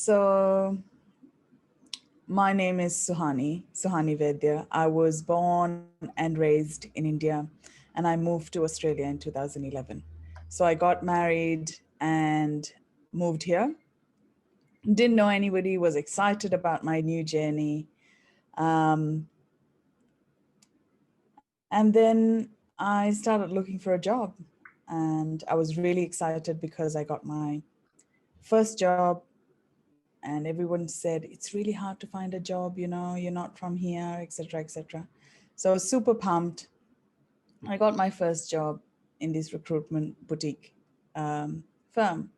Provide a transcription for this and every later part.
So my name is Suhani Vaidya. I was born and raised in India, and I moved to Australia in 2011. So I got married and moved here. Didn't know anybody, was excited about my new journey. Um, and then I started looking for a job, and I was really excited because I got my first job, and everyone said it's really hard to find a job, you're not from here, etc., etc. So I was super pumped. I got my first job in this recruitment boutique firm,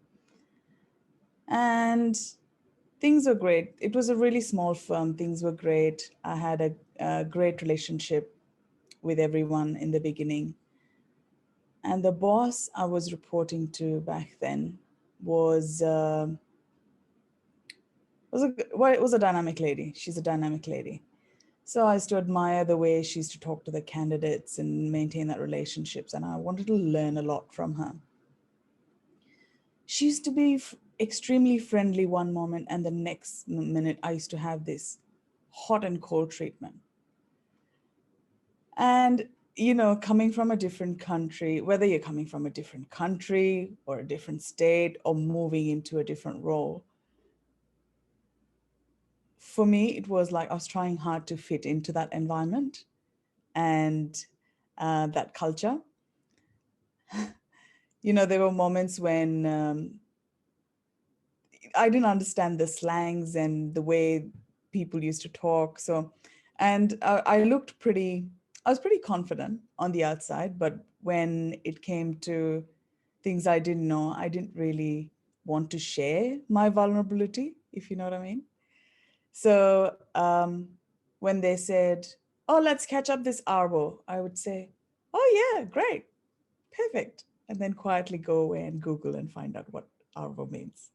and things were great. It was a really small firm. Things were great. I had a great relationship with everyone in the beginning. And the boss I was reporting to back then was a dynamic lady. She's a dynamic lady. So I used to admire the way she used to talk to the candidates and maintain that relationships. And I wanted to learn a lot from her. She used to be extremely friendly one moment, and the next minute I used to have this hot and cold treatment. And, coming from a different country, whether you're coming from a different country or a different state or moving into a different role, for me, it was like I was trying hard to fit into that environment and that culture. There were moments when I didn't understand the slangs and the way people used to talk. So, and I was pretty confident on the outside, but when it came to things I didn't know, I didn't really want to share my vulnerability, if you know what I mean. So when they said, "Oh, let's catch up this hour," I would say, "Oh yeah, great, perfect," and then quietly go away and Google and find out what hour means.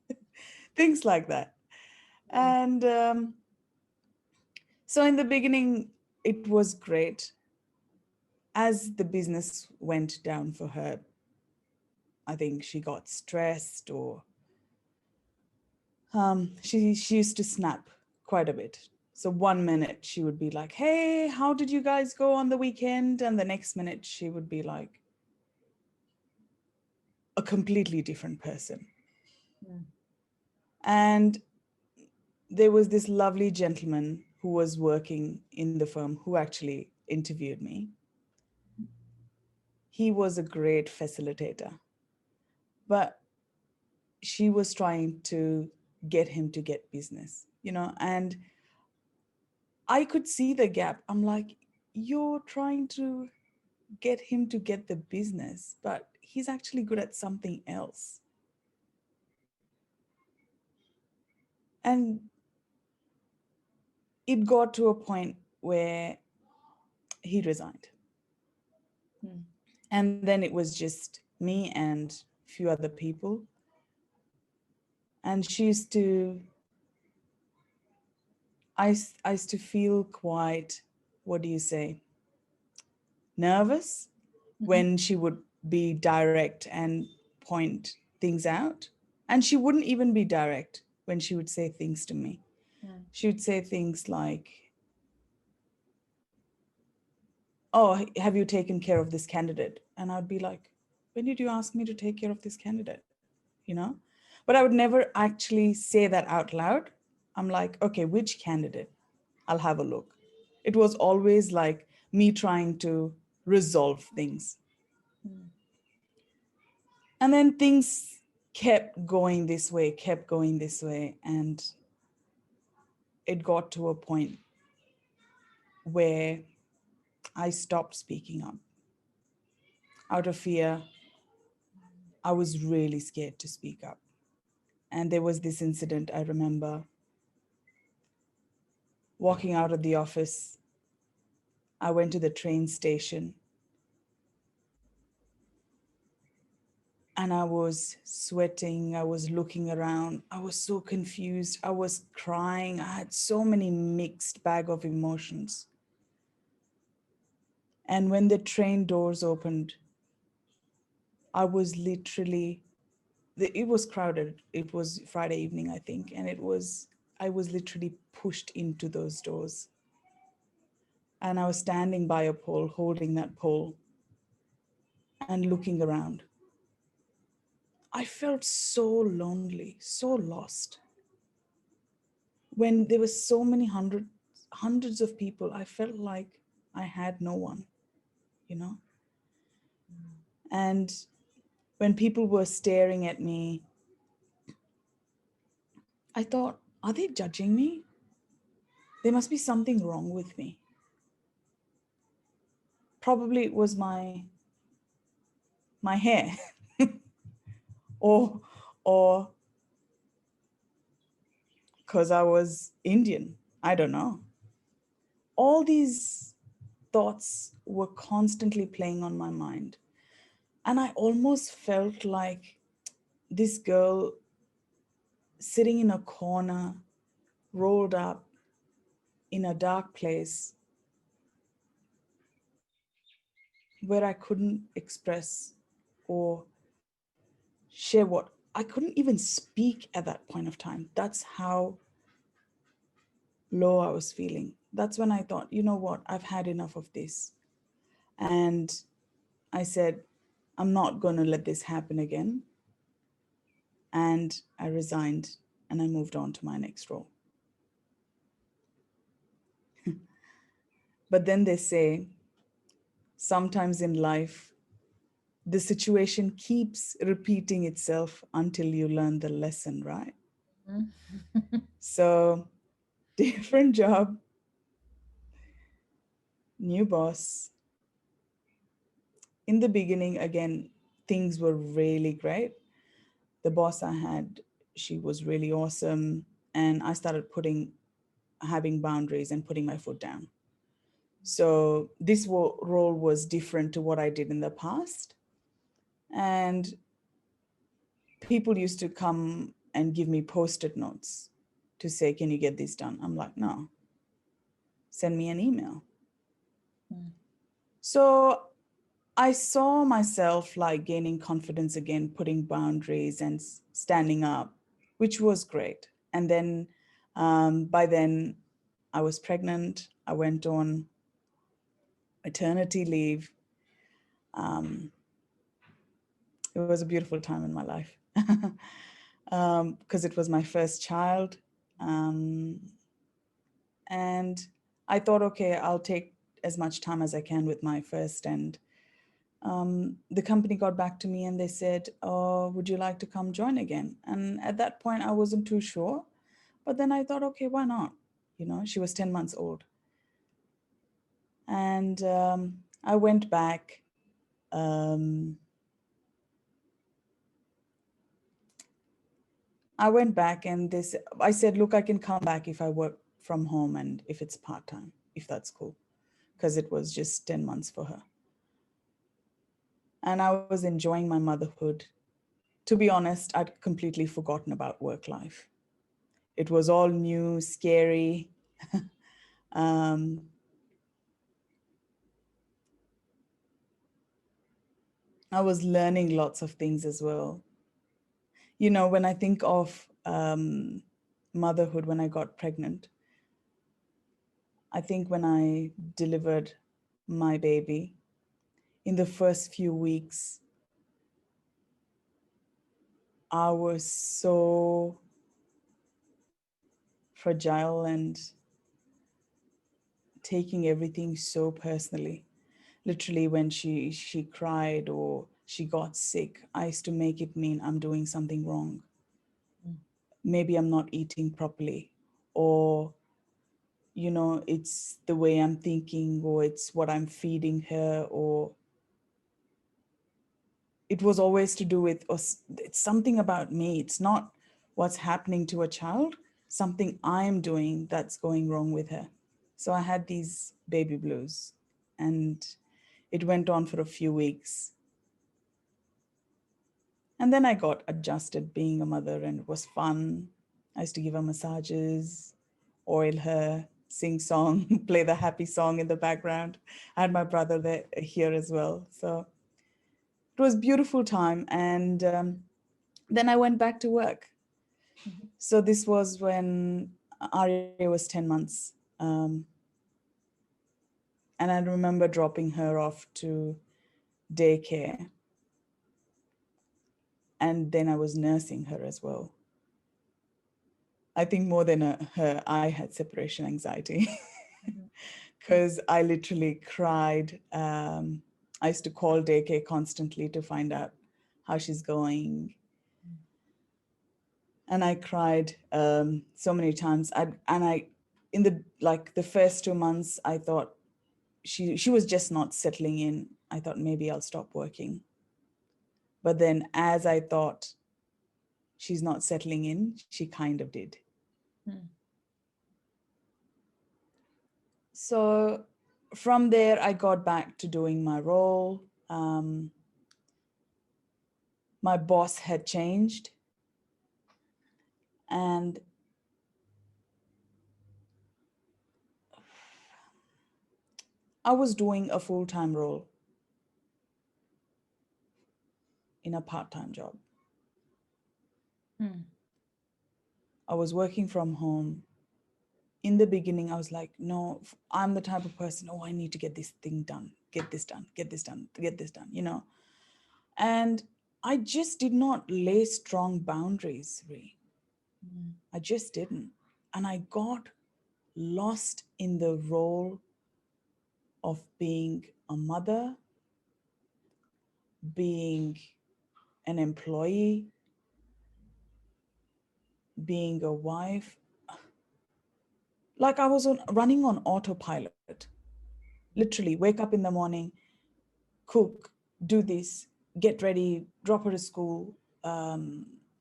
Things like that. And so in the beginning, it was great. As the business went down for her, I think she got stressed, or she used to snap quite a bit. So one minute she would be like, "Hey, how did you guys go on the weekend?" And the next minute she would be like a completely different person. Mm. And there was this lovely gentleman who was working in the firm who actually interviewed me. He was a great facilitator, but she was trying to get him to get business, and I could see the gap. I'm like, you're trying to get him to get the business, but he's actually good at something else. And it got to a point where he resigned. Mm. And then it was just me and a few other people. And she used to, I used to feel quite, what do you say, nervous Mm-hmm. when she would be direct and point things out. And she wouldn't even be direct when she would say things to me. Mm. She would say things like, "Oh, have you taken care of this candidate?" And I would be like, "When did you ask me to take care of this candidate?" You know? But I would never actually say that out loud. I'm like, "Okay, which candidate? I'll have a look." It was always like me trying to resolve things. Mm. And then things kept going this way, kept going this way. And it got to a point where I stopped speaking up out of fear. I was really scared to speak up. And there was this incident I remember walking out of the office. I went to the train station and I was sweating. I was looking around. I was so confused. I was crying. I had so many mixed bag of emotions. And when the train doors opened, I was literally it was crowded. It was Friday evening, I think, and I was literally pushed into those doors. And I was standing by a pole, holding that pole and looking around. I felt so lonely, so lost. When there were so many hundreds of people, I felt like I had no one, you know? And when people were staring at me, I thought, are they judging me? There must be something wrong with me. Probably it was my hair, or or because I was Indian. I don't know. All these thoughts were constantly playing on my mind. And I almost felt like this girl sitting in a corner, rolled up in a dark place where I couldn't express or share what I couldn't even speak at that point of time. That's how low I was feeling. That's when I thought, you know what, I've had enough of this. And I said, I'm not going to let this happen again. And I resigned and I moved on to my next role. But then they say, sometimes in life, the situation keeps repeating itself until you learn the lesson, right? Mm. So, different job, new boss. In the beginning, again, things were really great. The boss I had, she was really awesome. And I started having boundaries and putting my foot down. So, this role was different to what I did in the past. And people used to come and give me post-it notes to say, can you get this done? I'm like, no, send me an email. Mm. So I saw myself like gaining confidence again, putting boundaries and standing up, which was great. And then by then I was pregnant. I went on maternity leave. Um, it was a beautiful time in my life because it was my first child. Um, and I thought, okay, I'll take as much time as I can with my first. And the company got back to me and they said, oh, would you like to come join again? And at that point, I wasn't too sure. But then I thought, okay, why not? You know, she was 10 months old. And I went back. Um, I went back and I said, look, I can come back if I work from home and if it's part time, if that's cool, because it was just 10 months for her. And I was enjoying my motherhood. To be honest, I'd completely forgotten about work life. It was all new, scary. um, I was learning lots of things as well. You know, when I think of motherhood, when I got pregnant, I think when I delivered my baby, in the first few weeks, I was so fragile and taking everything so personally. Literally, when she cried or she got sick, I used to make it mean I'm doing something wrong. Mm. Maybe I'm not eating properly, or you know, it's the way I'm thinking, or it's what I'm feeding her, or it was always to do with, or it's something about me. It's not what's happening to a child, something I'm doing that's going wrong with her. So I had these baby blues, and it went on for a few weeks. And then I got adjusted being a mother, and it was fun. I used to give her massages, oil her, sing song, play the happy song in the background. I had my brother here as well. So it was a beautiful time. And Then I went back to work. Mhm. So this was when Arya was 10 months. And I remember dropping her off to daycare. And then I was nursing her as well. I think more than her, I had separation anxiety Mhm. because I literally cried. I used to call daycare constantly to find out how she's going. And I cried so many times. In the like the first 2 months, I thought she was just not settling in. I thought maybe I'll stop working. But then as I thought she's not settling in, she kind of did. Mm. So from there, I got back to doing my role. My boss had changed, and I was doing a full time role in a part time job. Mm. I was working from home. In the beginning, I was like, no, I'm the type of person, oh, I need to get this thing done, get this done, get this done, get this done, you know? And I just did not lay strong boundaries, Ree. Mm. I just didn't. And I got lost in the role of being a mother, being an employee, being a wife. Like I was running on autopilot. Literally, wake up in the morning, cook, do this, get ready, drop her to school.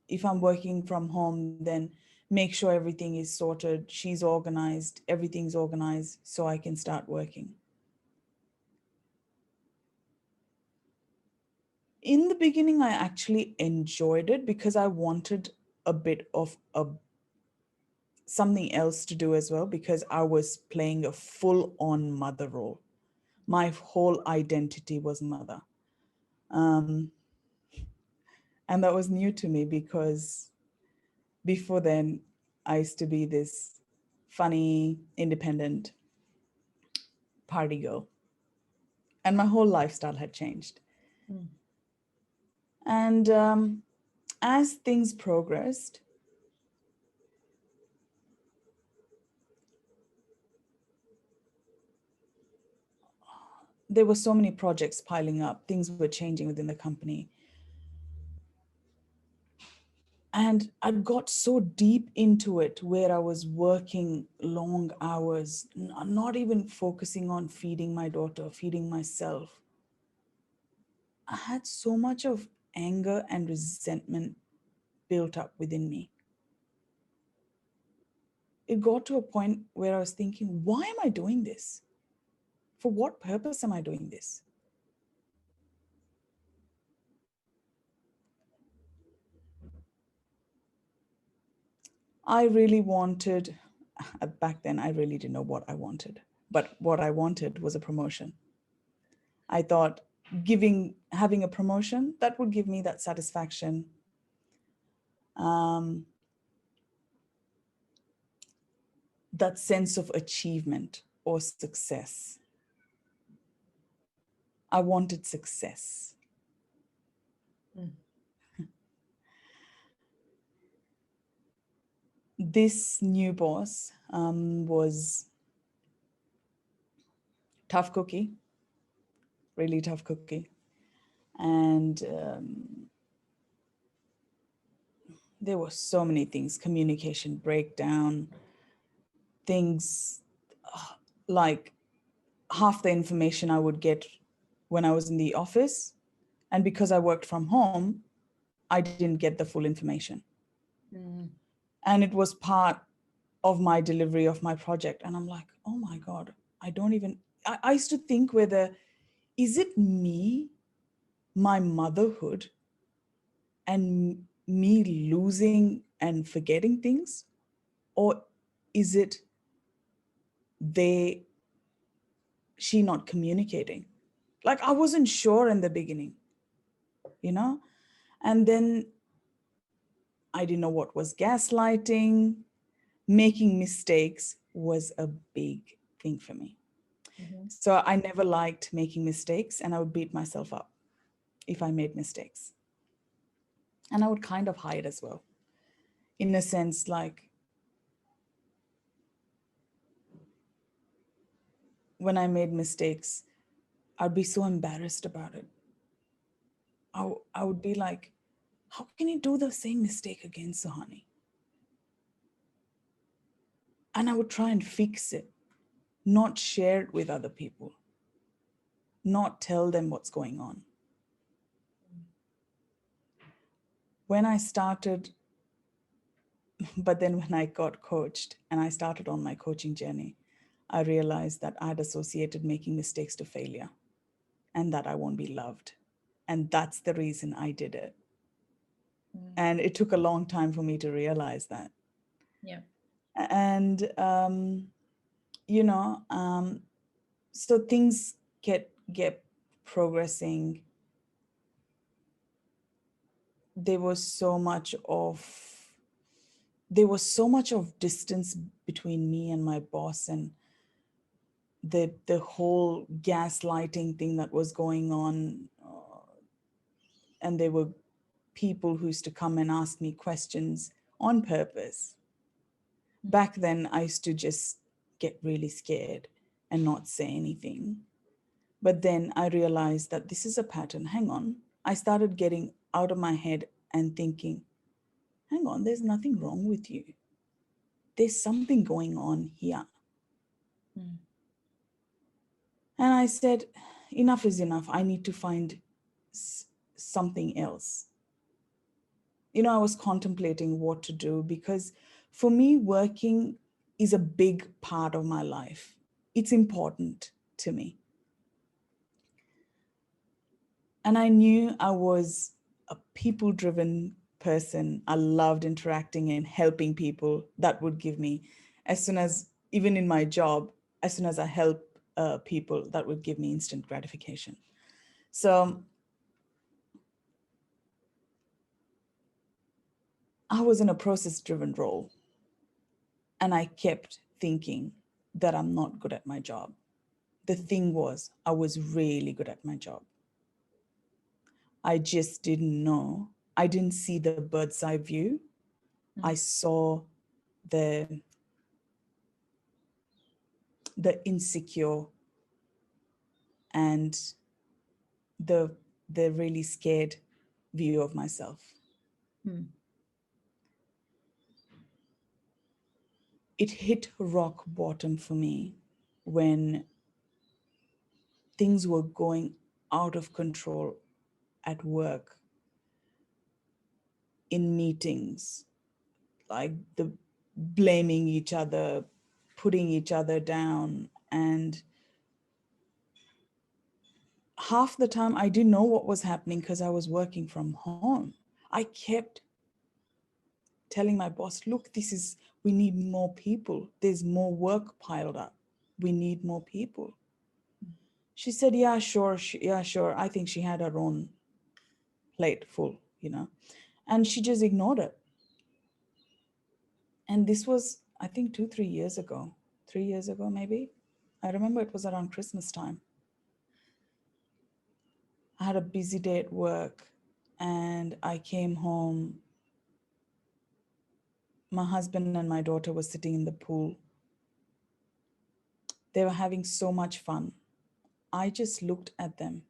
If I'm working from home, then make sure everything is sorted, she's organized, everything's organized so I can start working. In the beginning, I actually enjoyed it because I wanted a bit of a something else to do as well because I was playing a full on mother role. My whole identity was mother. Um, and that was new to me because before then, I used to be this funny, independent party girl. And my whole lifestyle had changed. Mm. And as things progressed, there were so many projects piling up, things were changing within the company. And I got so deep into it where I was working long hours, not even focusing on feeding my daughter, feeding myself. I had so much of anger and resentment built up within me. It got to a point where I was thinking, why am I doing this? For what purpose am I doing this? I really wanted, back then, I really didn't know what I wanted. But what I wanted was a promotion. I thought having a promotion, that would give me that satisfaction. Um, that sense of achievement or success. I wanted success. Mm. This new boss was tough cookie, really tough cookie. And there were so many things, communication breakdown, things like half the information I would get when I was in the office. And because I worked from home, I didn't get the full information. Mm. And it was part of my delivery of my project. And I'm like, oh my God, I don't even, I used to think whether, is it me, my motherhood, and me losing and forgetting things? Or is it they, she not communicating? Like I wasn't sure in the beginning, you know? And then I didn't know what was gaslighting. Making mistakes was a big thing for me. Mhm. So I never liked making mistakes, and I would beat myself up if I made mistakes. And I would kind of hide as well, in a sense, like when I made mistakes, I'd be so embarrassed about it. I would be like, how can you do the same mistake again, Suhani? And I would try and fix it, not share it with other people, not tell them what's going on. When I started, but then when I got coached and I started on my coaching journey, I realized that I had associated making mistakes to failure and that I won't be loved. And that's the reason I did it. Mm. And it took a long time for me to realize that. Yeah. And, you know, so things get progressing. There was so much of there was so much of distance between me and my boss, and the whole gaslighting thing that was going on, and there were people who used to come and ask me questions on purpose. Mm. Back then I used to just get really scared and not say anything. But then I realized that this is a pattern. Hang on. I started getting out of my head and thinking, hang on, there's nothing wrong with you. There's something going on here. Mm. And I said, enough is enough. I need to find something else. I was contemplating what to do, because for me, working is a big part of my life. It's important to me. And I knew I was a people driven person. I loved interacting and helping people. That would give me, as soon as, even in my job, as soon as I help people, that would give me instant gratification. So I was in a process driven role, and I kept thinking that I'm not good at my job. The thing was, I was really good at my job. I just didn't know. I didn't see the bird's eye view. I Mm. saw the insecure and the really scared view of myself. Mm. It hit rock bottom for me when things were going out of control at work, in meetings, like the blaming each other, putting each other down. And half the time I didn't know what was happening because I was working from home. I kept telling my boss, look, we need more people. There's more work piled up. We need more people. She said, yeah, sure. Yeah, sure. I think she had her own plate full. And she just ignored it. And this was, I think, 3 years ago, 3 years ago, maybe. I remember it was around Christmas time. I had a busy day at work and I came home. My husband and my daughter were sitting in the pool. They were having so much fun. I just looked at them,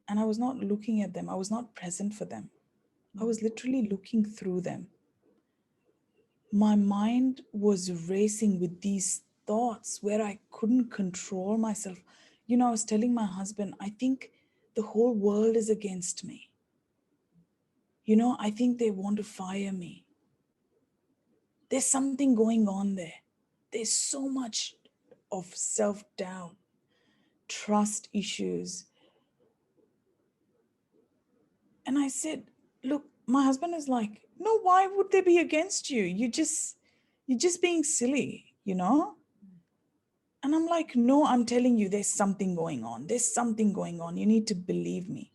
and I was not looking at them. I was not present for them. I was literally looking through them. My mind was racing with these thoughts where I couldn't control myself. I was telling my husband, I think the whole world is against me. I think they want to fire me. There's something going on there. There's so much of self-doubt, trust issues. And I said, look, my husband is like, no, why would they be against you? You're just being silly. And I'm like, no, I'm telling you, there's something going on. There's something going on. You need to believe me.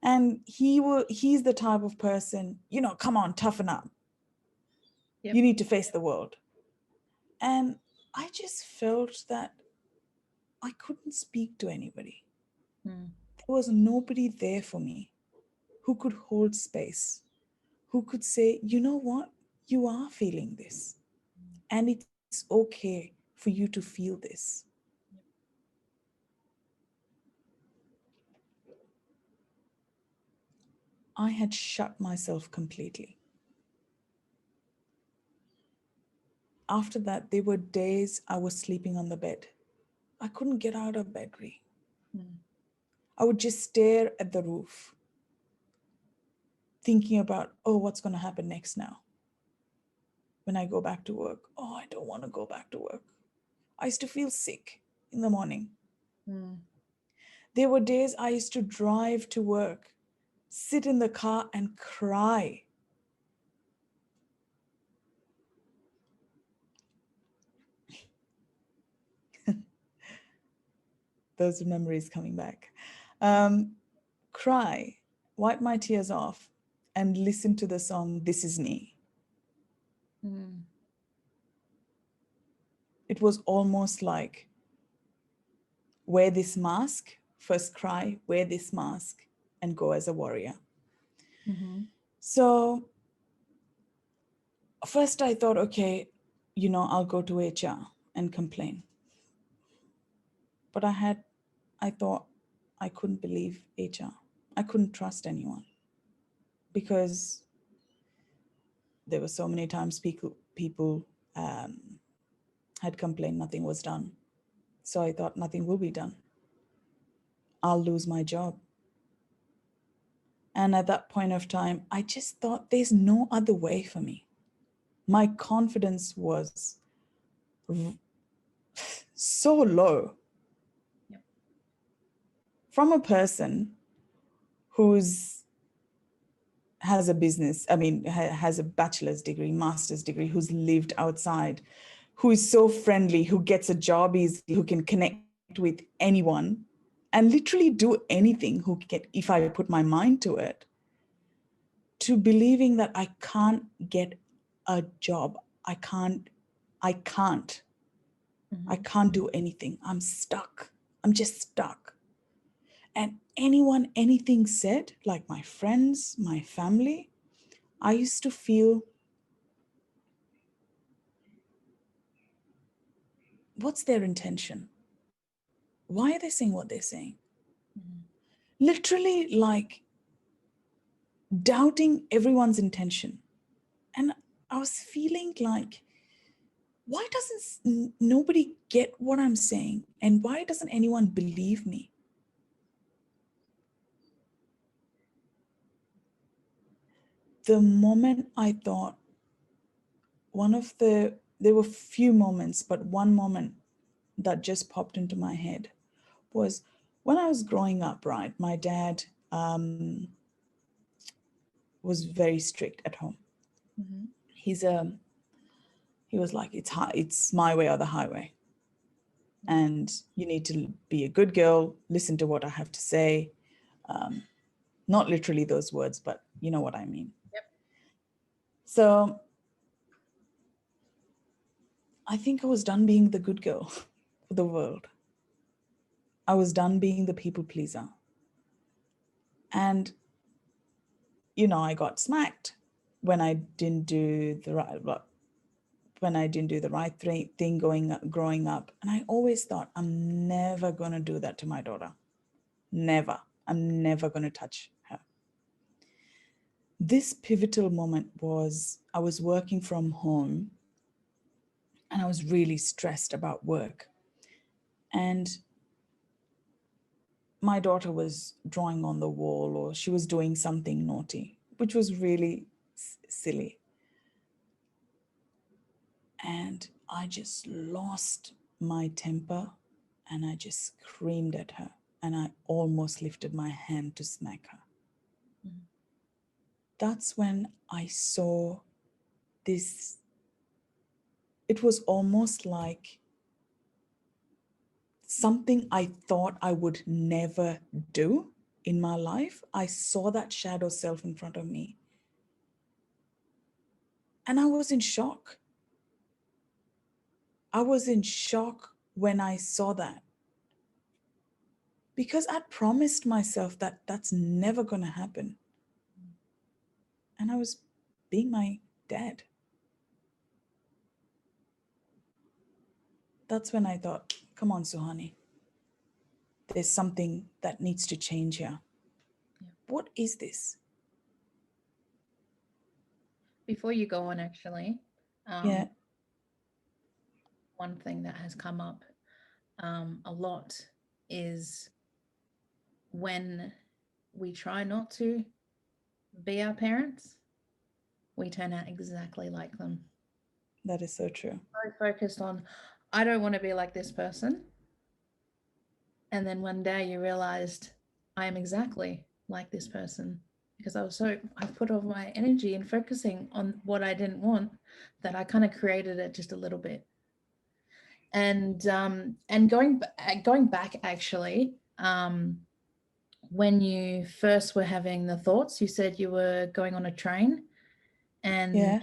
And he's the type of person, come on, toughen up. Yep. You need to face the world. And I just felt that I couldn't speak to anybody. Mm. There was nobody there for me who could hold space, who could say, you know what, you are feeling this, and it's okay for you to feel this. I had shut myself completely. After that, there were days I was sleeping on the bed. I couldn't get out of bed, Ree. Mm. I would just stare at the roof, thinking about, oh, what's going to happen next now when I go back to work? Oh, I don't want to go back to work. I used to feel sick in the morning. Mm. There were days I used to drive to work, sit in the car and cry. Those memories coming back. Um, Cry, wipe my tears off, and listen to the song This Is Me. Mm. It was almost like wear this mask, first cry, wear this mask, and go as a warrior. Mm-hmm. So first I thought, okay, I'll go to HR and complain. But I thought I couldn't believe HR. I couldn't trust anyone because there were so many times people had complained, nothing was done. So I thought nothing will be done. I'll lose my job. And at that point of time, I just thought there's no other way for me. My confidence was so low. Yep. From a person who's has a business, has a bachelor's degree, master's degree, who's lived outside, who is so friendly, who gets a job easily, who can connect with anyone and literally do anything, if I put my mind to it, to believing that I can't get a job. I can't. I Mm-hmm. can't do anything. I'm stuck. I'm just stuck. And anything said, like my friends, my family, I used to feel, what's their intention? Why are they saying what they're saying? Mm-hmm. Literally, like doubting everyone's intention. And I was feeling like, why doesn't nobody get what I'm saying? And why doesn't anyone believe me? The moment I thought, there were few moments, but one moment that just popped into my head was when I was growing up, right? My dad was very strict at home. Mm-hmm. He's he was like, it's my way or the highway. Mm. And you need to be a good girl, listen to what I have to say. Not literally those words, but you know what I mean. Yep. So I think I was done being the good girl for the world. I was done being the people pleaser. And, I got smacked when I didn't do the right, thing growing up. And I always thought, I'm never going to do that to my daughter. Never. I'm never going to touch her. This pivotal moment was I was working from home and I was really stressed about work. And my daughter was drawing on the wall or she was doing something naughty, which was really silly. And I just lost my temper and I just screamed at her and I almost lifted my hand to smack her. Mm-hmm. That's when I saw this. It was almost like something I thought I would never do. in my life, I saw that shadow self in front of me. And I was in shock. I was in shock when I saw that. Because I'd promised myself that that's never going to happen. And I was being my dad. That's when I thought, come on, Suhani. There's something that needs to change here. Yeah. What is this? Before you go on, actually, Yeah, one thing that has come up a lot is when we try not to be our parents, we turn out exactly like them. that is so true. So focused on, I don't want to be like this person. And then one day you realized, I am exactly like this person because I put all my energy in focusing on what I didn't want that I kind of created it just a little bit. And going back actually, when you first were having the thoughts, you said you were going on a train and Yeah,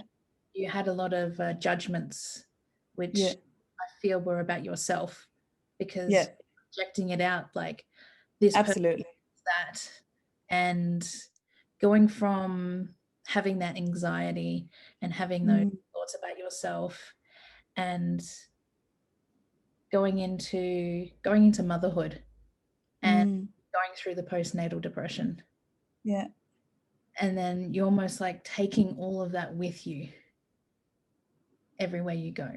you had a lot of judgments, yeah, which I feel were about yourself yeah, because projecting it out like this person absolutely. is that, and going from having that anxiety and having those Mm, thoughts about yourself and going into motherhood and mm, going through the postnatal depression. yeah, And then you're almost like taking all of that with you everywhere you go,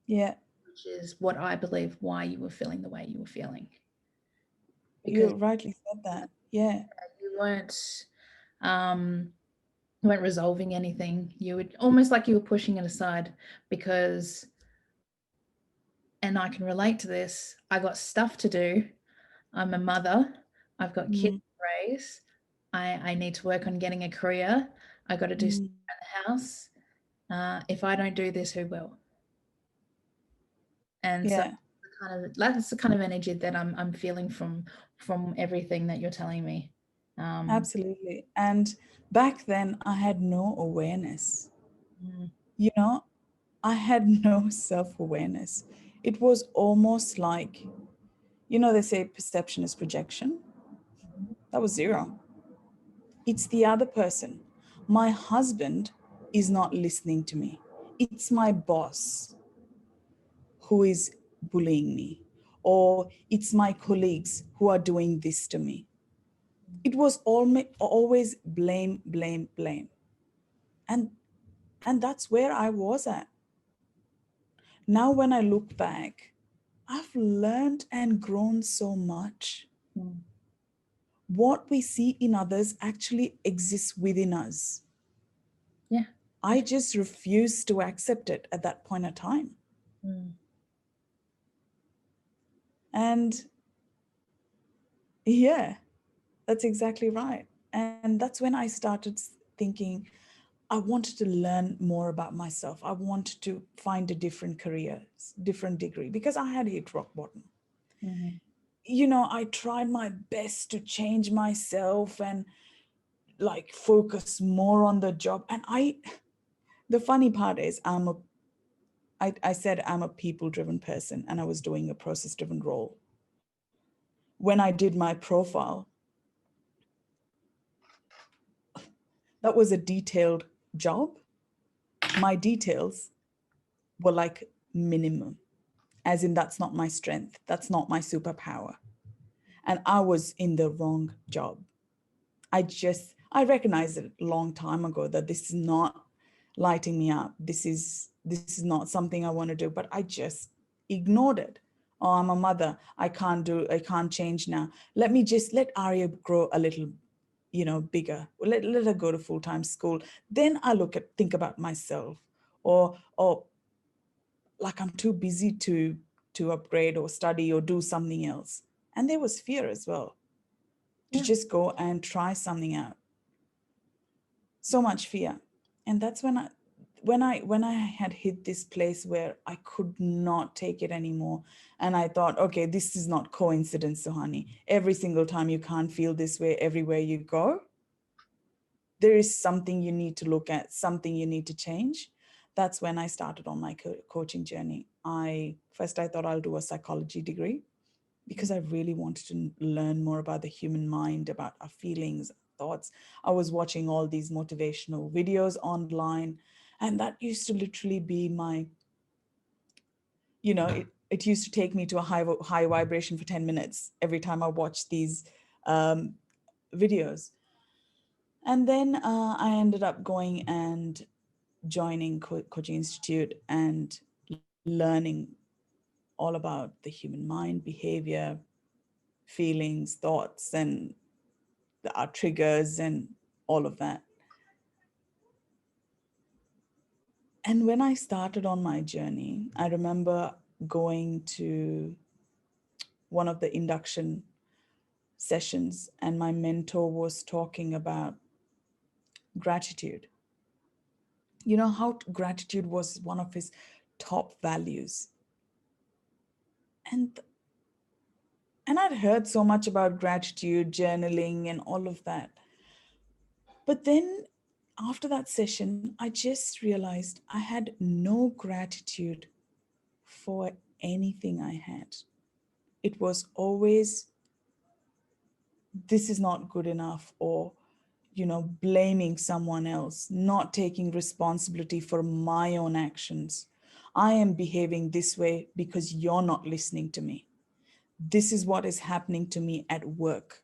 yeah. which is what I believe why you were feeling the way you were feeling. Because You rightly said that. Yeah, you um weren't resolving anything. You would almost like you were pushing it aside because, and I can relate to this, I got stuff to do. I'm a mother. I've got kids mm, to raise. I need to work on getting a career. I got to do stuff mm, around the house. If I don't do this, who will? And so yeah, that's the kind of energy that I'm feeling from everything that you're telling me. Um, absolutely. And back then, I had no awareness. mm, You know, I had no self awareness. It was almost like, they say perception is projection. That was zero. It's the other person. My husband is not listening to me. It's my boss who is bullying me, or it's my colleagues who are doing this to me. It was always blame, blame, blame. And and that's where I was at. Now when I look back, I've learned and grown so much. mm, What we see in others actually exists within us. yeah. I just refused to accept it at that point of time. Mm, And yeah, that's exactly right. And that's when I started thinking I wanted to learn more about myself. I wanted to find a different career, different degree, because I had hit rock bottom. mhm, I tried my best to change myself and like focus more on the job. And the funny part is I said I'm a people driven person and I was doing a process driven role. When I did my profile, that was a detailed job. My details were like minimum, as in that's not my strength, that's not my superpower. And I was in the wrong job. I recognized it a long time ago that this is not lighting me up. This is not something I want to do, but I just ignored it. Oh, I'm a mother. I can't change now. Let Arya grow a little, bigger. Let her go to full-time school. Then I think about myself. Or like I'm too busy to upgrade or study or do something else. And there was fear as well to yeah. just go and try something out. So much fear. And when I had hit this place where I could not take it anymore, and I thought, okay, this is not coincidence, Suhani. Every single time you can't feel this way everywhere you go, there is something you need to look at, something you need to change. That's when I started on my coaching journey. I thought I'll do a psychology degree because I really wanted to learn more about the human mind, about our feelings, thoughts. I was watching all these motivational videos online, and that used to literally be my, it used to take me to a high vibration for 10 minutes every time I watched these um, videos. And then I ended up going and joining Coaching Institute and learning all about the human mind, behavior, feelings, thoughts, and our triggers and all of that. And when I started on my journey, I remember going to one of the induction sessions, and my mentor was talking about gratitude. How gratitude was one of his top values. And and I'd heard so much about gratitude, journaling, and all of that. But then after that session, I just realized I had no gratitude for anything I had. It was always, this is not good enough, or, blaming someone else, not taking responsibility for my own actions. I am behaving this way because you're not listening to me. This is what is happening to me at work.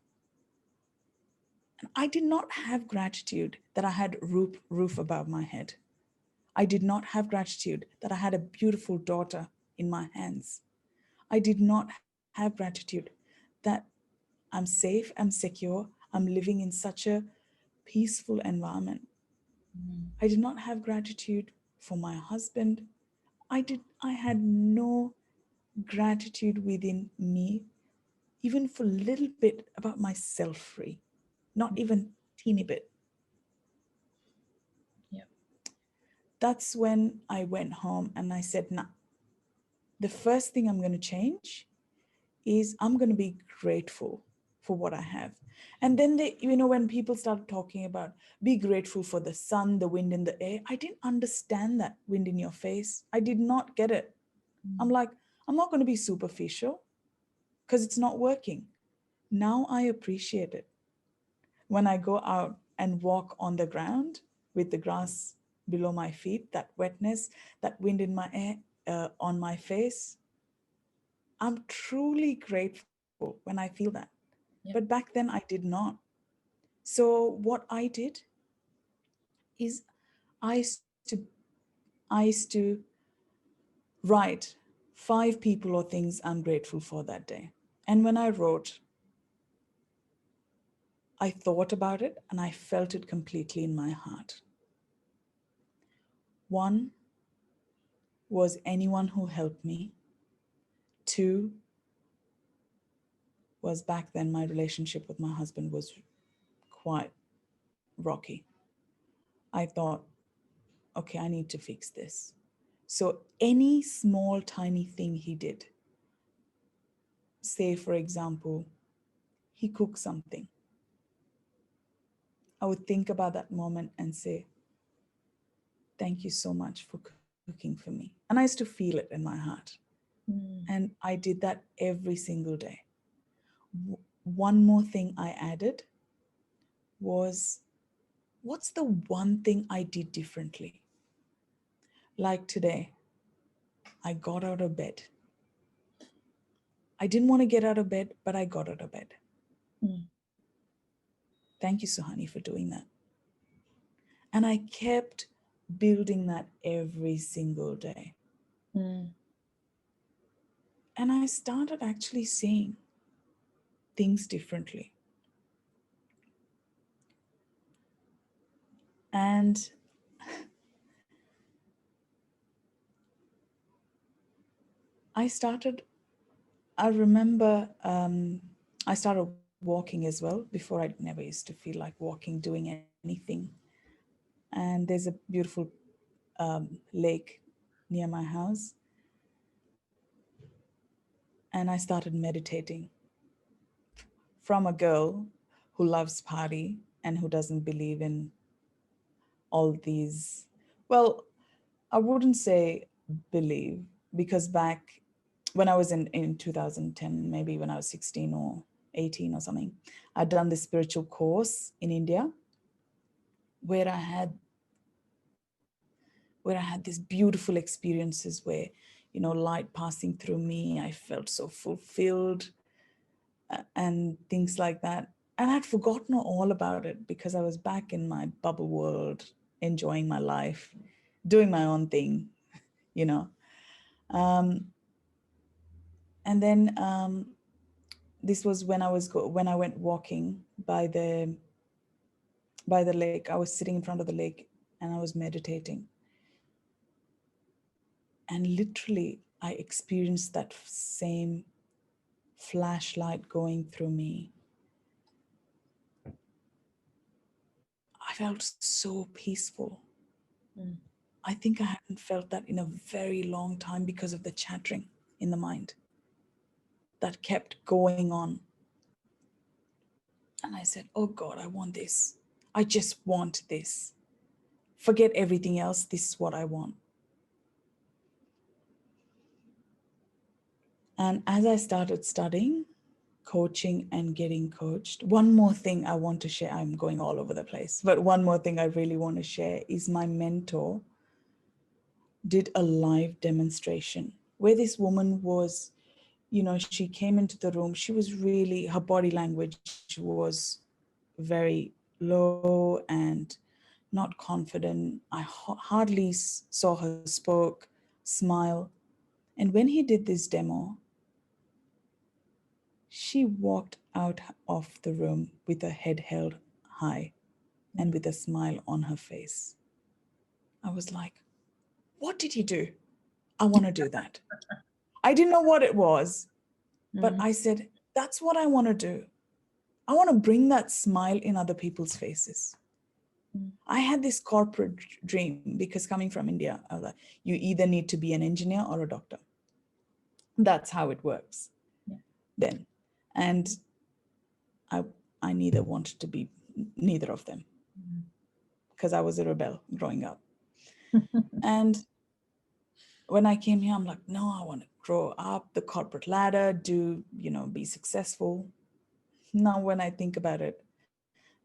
And I did not have gratitude that I had roof above my head. I did not have gratitude that I had a beautiful daughter in my hands. I did not have gratitude that I'm safe, I'm secure, I'm living in such a peaceful environment. I did not have gratitude for my husband. I had no gratitude within me, even for a little bit about myself free, not even teeny bit. Yep. That's when I went home and I said, nah, the first thing I'm going to change is I'm going to be grateful for what I have. And then when people started talking about be grateful for the sun, the wind in the air, I didn't understand that wind in your face. I did not get it. I'm like, I'm not going to be superficial because it's not working. Now I appreciate it. When I go out and walk on the ground with the grass below my feet, that wetness, that wind in my air, on my face, I'm truly grateful when I feel that. But Yep. back then I did not. So what I did is I used to I used to write 5 people or things I'm grateful for that day. And when I wrote, I thought about it and I felt it completely in my heart. One was anyone who helped me. Two was back then my relationship with my husband was quite rocky. I thought, okay, I need to fix this. So any small, tiny thing he did, say, for example, he cooked something, I would think about that moment and say, thank you so much for cooking for me. And I used to feel it in my heart. Mm. And I did that every single day. One more thing I added was, what's the one thing I did differently? Like today, I got out of bed. I didn't want to get out of bed, but I got out of bed. Mm. Thank you, Suhani, for doing that. And I kept building that every single day. Mm. And I started actually seeing things differently. And I started, I remember I started walking as well. Before, I never used to feel like walking, doing anything. And there's a beautiful lake near my house, and I started meditating. From a girl who loves party and who doesn't believe in all these, well, I wouldn't say believe, because back when I was in 2010, maybe when I was 16 or 18 or something, I'd done this spiritual course in India where I had these beautiful experiences where, light passing through me, I felt so fulfilled, and things like that. And I'd forgotten all about it because I was back in my bubble world, enjoying my life, doing my own thing, you know. Um, and then this was when when I went walking by the lake. I was sitting in front of the lake and I was meditating. And literally, I experienced that same flashlight going through me. I felt so peaceful. Mm. I think I hadn't felt that in a very long time because of the chattering in the mind that kept going on. And I said, oh God, I want this. I just want this. Forget everything else. This is what I want. And as I started studying, coaching, and getting coached, one more thing I want to share. I'm going all over the place, but one more thing I really want to share is my mentor did a live demonstration where this woman was, she came into the room. She was really, her body language was very low and not confident. I hardly saw her spoke, smile. And when he did this demo, she walked out of the room with her head held high and with a smile on her face. I was like, what did you do? I want to do that. I didn't know what it was, but Mm. I said, that's what I want to do. I want to bring that smile in other people's faces. Mm. I had this corporate dream because coming from India, I was like, you either need to be an engineer or a doctor. That's how it works Yeah. then. And I, I neither wanted to be neither of them because I was a rebel growing up. And when I came here, I'm like, no, I want to grow up the corporate ladder, be successful. Now, when I think about it,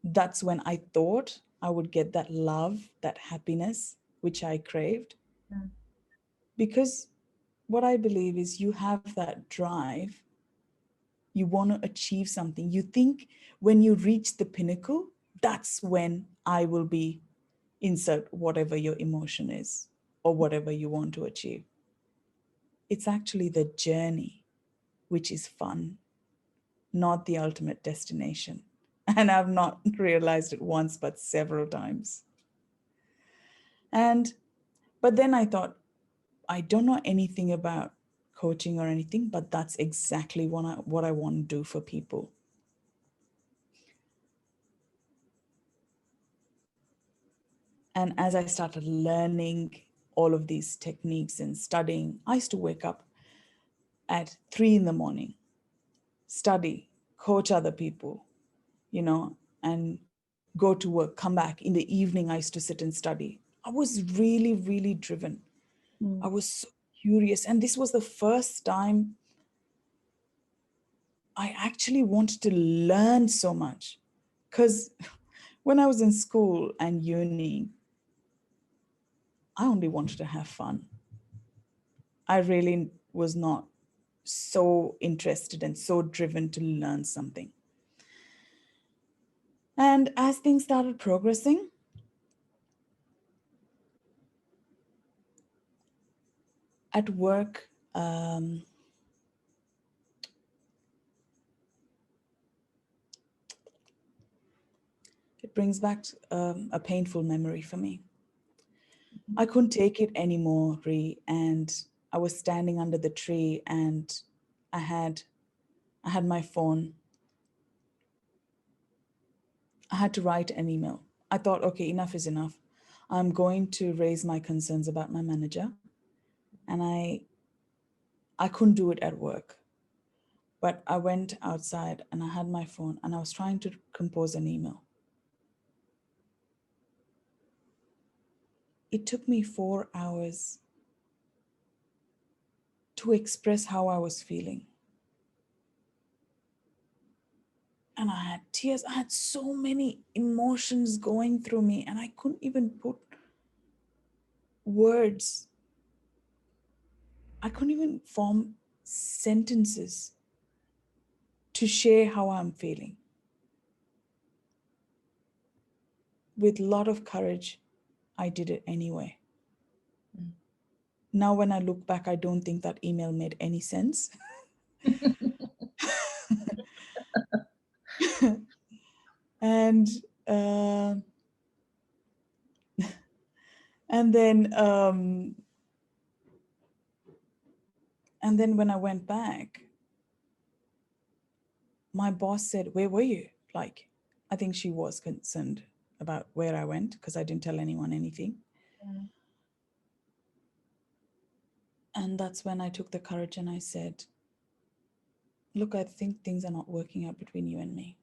that's when I thought I would get that love, that happiness, which I craved. Mm. Because what I believe is you have that drive, you want to achieve something. You think when you reach the pinnacle, that's when I will be, insert whatever your emotion is or whatever you want to achieve. It's actually the journey, which is fun, not the ultimate destination. And I've not realized it once, but several times. And, but then I thought, I don't know anything about coaching or anything, but that's exactly what I want to do for people. And as I started learning all of these techniques and studying, I used to wake up at 3 in the morning, study, coach other people, and go to work, come back. In the evening, I used to sit and study. I was really, really driven. I Mm. was so curious. And this was the first time I actually wanted to learn so much. Because when I was in school and uni, I only wanted to have fun. I really was not so interested and so driven to learn something. And as things started progressing, at work, it brings back a painful memory for me. I couldn't take it anymore, Ree, and I was standing under the tree, and I had I had my phone. I had to write an email. I thought, okay, enough is enough. I'm going to raise my concerns about my manager. And I couldn't do it at work. But I went outside and I had my phone and I was trying to compose an email. It took me 4 hours to express how I was feeling. And I had tears. I had so many emotions going through me and I couldn't even put words. I couldn't even form sentences to share how I'm feeling. With a lot of courage, I did it anyway. Mm. Now, when I look back, I don't think that email made any sense. and uh, and then when I went back, my boss said, "Where were you?" Like, I think she was concerned about where I went because I didn't tell anyone anything. Mm. And that's when I took the courage and I said, "Look, I think things are not working out between you and me.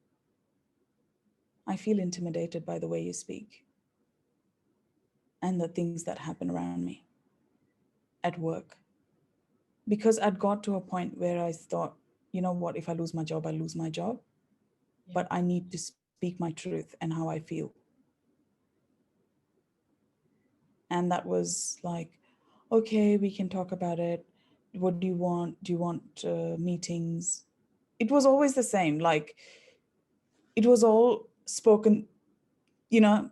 I feel intimidated by the way you speak and the things that happen around me at work." Because I'd got to a point where I thought, you know what, if I lose my job, I lose my job. Yeah. But I need to speak my truth and how I feel. And that was like, okay, we can talk about it. What do you want? Do you want meetings? It was always the same. Like, it was all spoken, you know,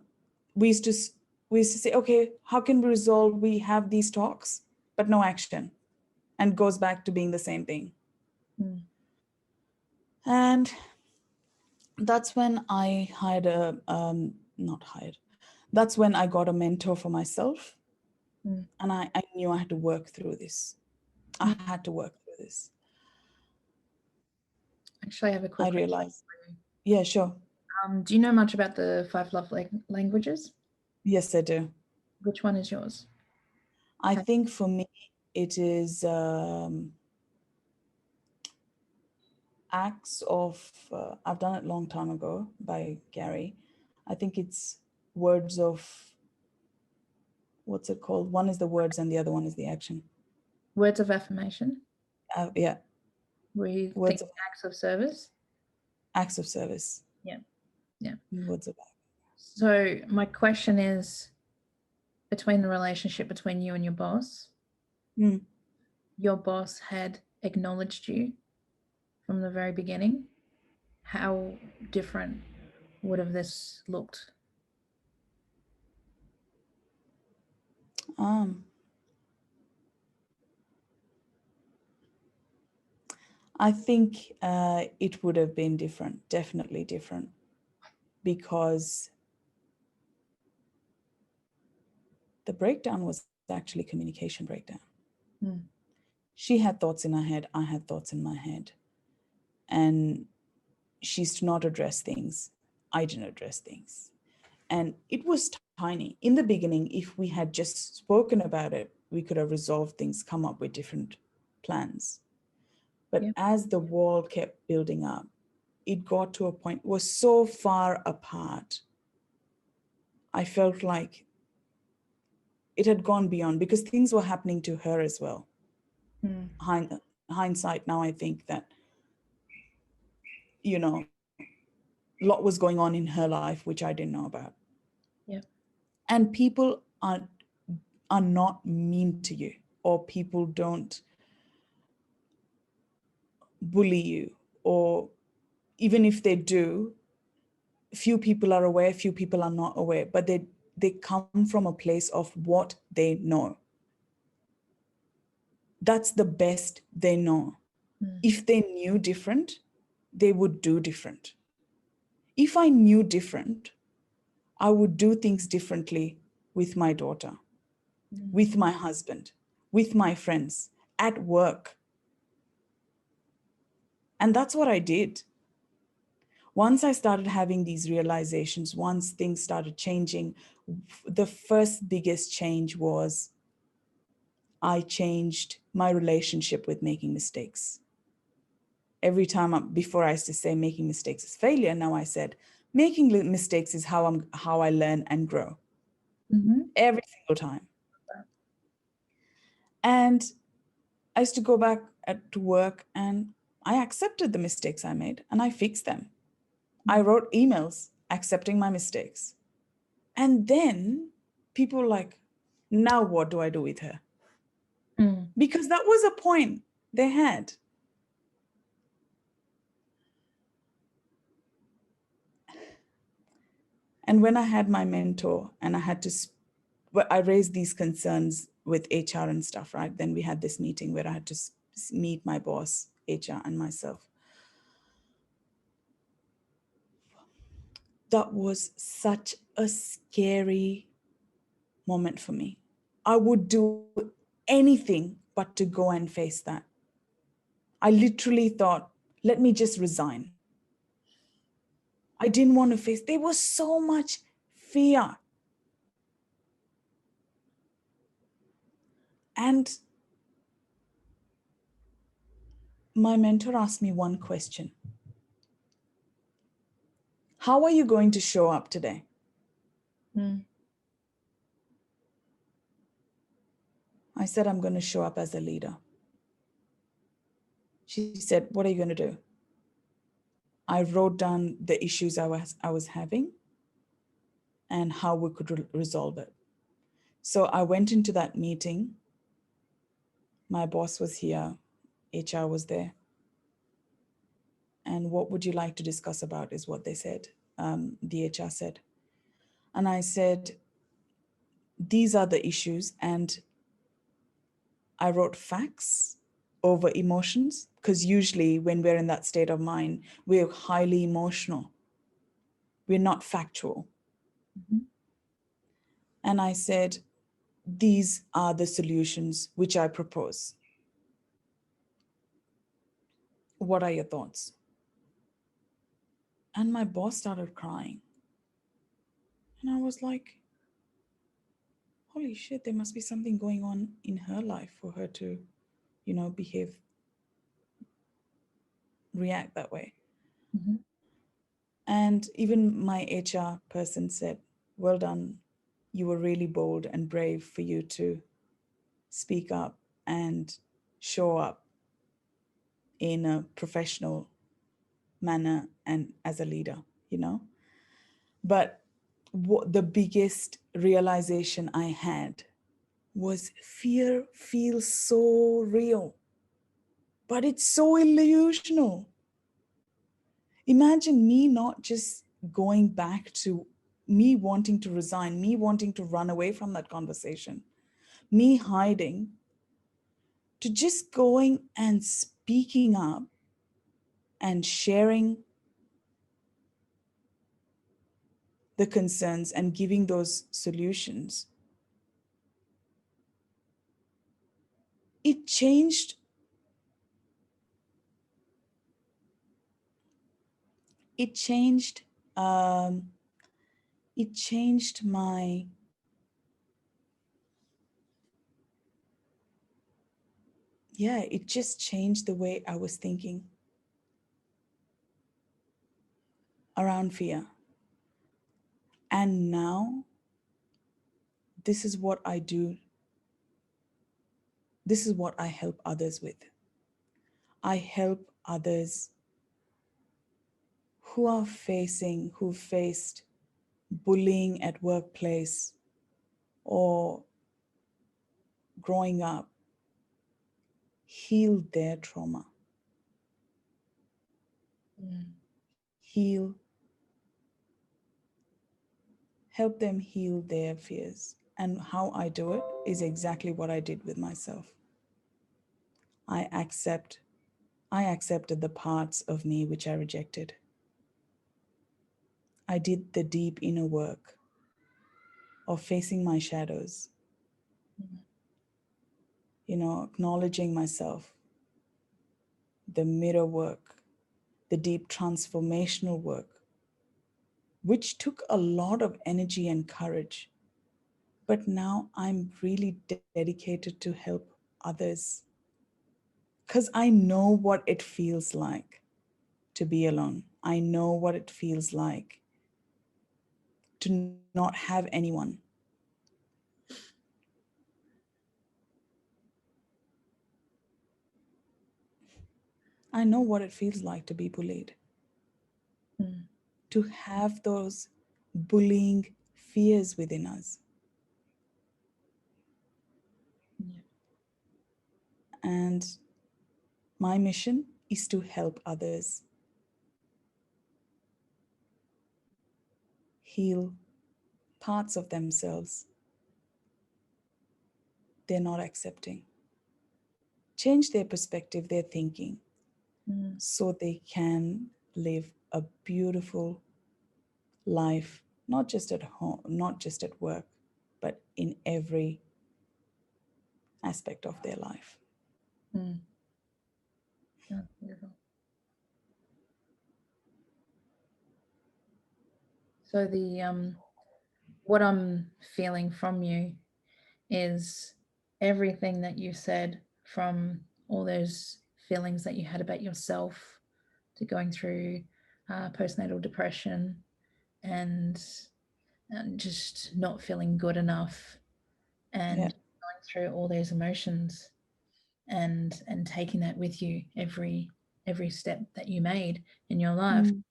we used to say, okay, how can we resolve? We have these talks, but no action, and goes back to being the same thing. Mm. And that's when I hired not hired, that's when I got a mentor for myself. Mm. And I knew I had to work through this. I Mm. had to work through this. Actually, I have a I quick question realized, for you. yeah, sure. Do you know much about the five love languages? Yes, I do. Which one is yours? I think for me, it is acts of, I've done it a long time ago by Gary. I think it's words of, what's it called? One is the words and the other one is the action. Words of affirmation. Yeah, We think words of acts of service. acts of service. Yeah. Yeah. Words of. So my question is, between the relationship between you and Mm. your boss had acknowledged you from the very beginning, how different would have this looked? Um, I think it would have been different, definitely different, because the breakdown was actually communication breakdown. Mm. She had thoughts in her head, I had thoughts in my head. And she used to not address things. I didn't address things. And it was tiny. In the beginning, if we had just spoken about it, we could have resolved things, come up with different plans. But Yeah. as the wall kept building up, it got to a point, it was so far apart. I felt like it had gone beyond because things were happening to her as well. Mm. Hindsight, now I think that, you know, a lot was going on in her life, which I didn't know about. Yeah. And people are not mean to you, or people don't bully you, or even if they do, few people are aware, few people are not aware, but they come from a place of what they know. That's the best they know. Mm. If they knew different, they would do different. If I knew different, I would do things differently with my daughter, Mm. with my husband, with my friends, at work. And that's what I did. Once I started having these realizations, once things started changing, the first biggest change was I changed my relationship with making mistakes. Every time before I used to say making mistakes is failure. Now I said making mistakes is how I learn and grow every single time. And I used to go back to work and I accepted the mistakes I made and I fixed them. I wrote emails accepting my mistakes. And then people were like, now what do I do with her? Because that was a point they had. And when I had my mentor and I had to, I raised these concerns with HR and stuff, right? Then we had this meeting where I had to meet my boss, HR, and myself. That was such a scary moment for me. I would do anything but to go and face that. I literally thought, let me just resign. I didn't want to face, there was so much fear. And my mentor asked me one question. How are you going to show up today? I said, I'm going to show up as a leader. She said, what are you going to do? I wrote down the issues I was having and how we could resolve it. So I went into that meeting. My boss was here. HR was there. And what would you like to discuss about is what they said. The HR said. And I said, these are the issues. And I wrote facts over emotions, because usually when we're in that state of mind, we're highly emotional. We're not factual. And I said, these are the solutions which I propose. What are your thoughts? And my boss started crying. And I was like, holy shit, there must be something going on in her life for her to, react that way. And even my HR person said, well done. You were really bold and brave for you to speak up and show up in a professional manner and as a leader, But what the biggest realization I had was fear feels so real, but it's so illusional. Imagine me not just going back to me wanting to resign, me wanting to run away from that conversation, me hiding, to just going and speaking up and sharing the concerns and giving those solutions. It changed. It changed. It changed my. Yeah, it just changed the way I was thinking around fear. And now, this is what I do. This is what I help others with. I help others who faced bullying at workplace or growing up, heal their trauma, heal, help them heal their fears. And how I do it is exactly what I did with myself. I accepted the parts of me which I rejected. I did the deep inner work of facing my shadows, acknowledging myself, the mirror work, the deep transformational work, which took a lot of energy and courage. But now I'm really dedicated to help others because I know what it feels like to be alone. I know what it feels like to not have anyone. I know what it feels like to be bullied, Mm. to have those bullying fears within us. Yeah. And my mission is to help others heal parts of themselves they're not accepting, change their perspective, their thinking, Mm. so they can live a beautiful life, not just at home, not just at work, but in every aspect of their life. Mm. That's beautiful. So the what I'm feeling from you is everything that you said, from all those feelings that you had about yourself to going through postnatal depression and, and just not feeling good enough Yeah. and going through all those emotions and taking that with you every step that you made in your life, Mm.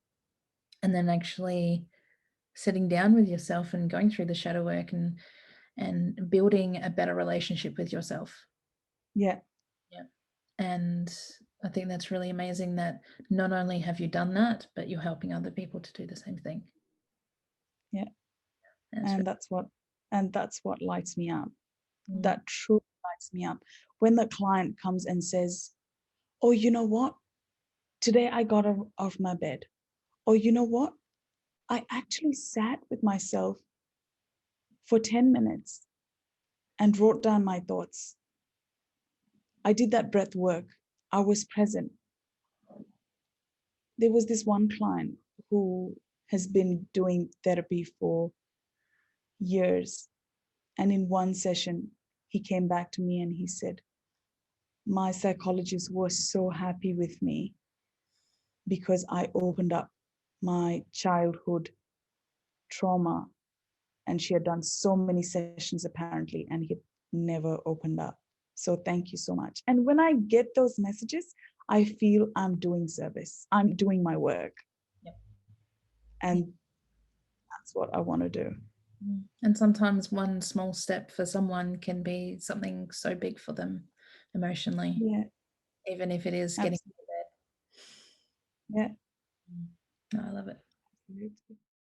and then actually sitting down with yourself and going through the shadow work and building a better relationship with yourself. Yeah. Yeah. And I think that's really amazing that not only have you done that, but you're helping other people to do the same thing. Yeah. And it's And that's what lights me up. really, That truly lights me up. When the client comes and says, "Oh, you know what? Today I got out of my bed." Or you know what? I actually sat with myself for 10 minutes and wrote down my thoughts. I did that breath work. I was present. There was this one client who has been doing therapy for years. And in one session, he came back to me and he said, "My psychologist was so happy with me because I opened up my childhood trauma." And she had done so many sessions apparently, and he never opened up. So thank you so much. And when I get those messages, I feel I'm doing service. I'm doing my work. yep. And that's what I want to do. And sometimes one small step for someone can be something so big for them emotionally, Yeah, even if it is getting absolutely. out of Yeah, bed. No, I love it.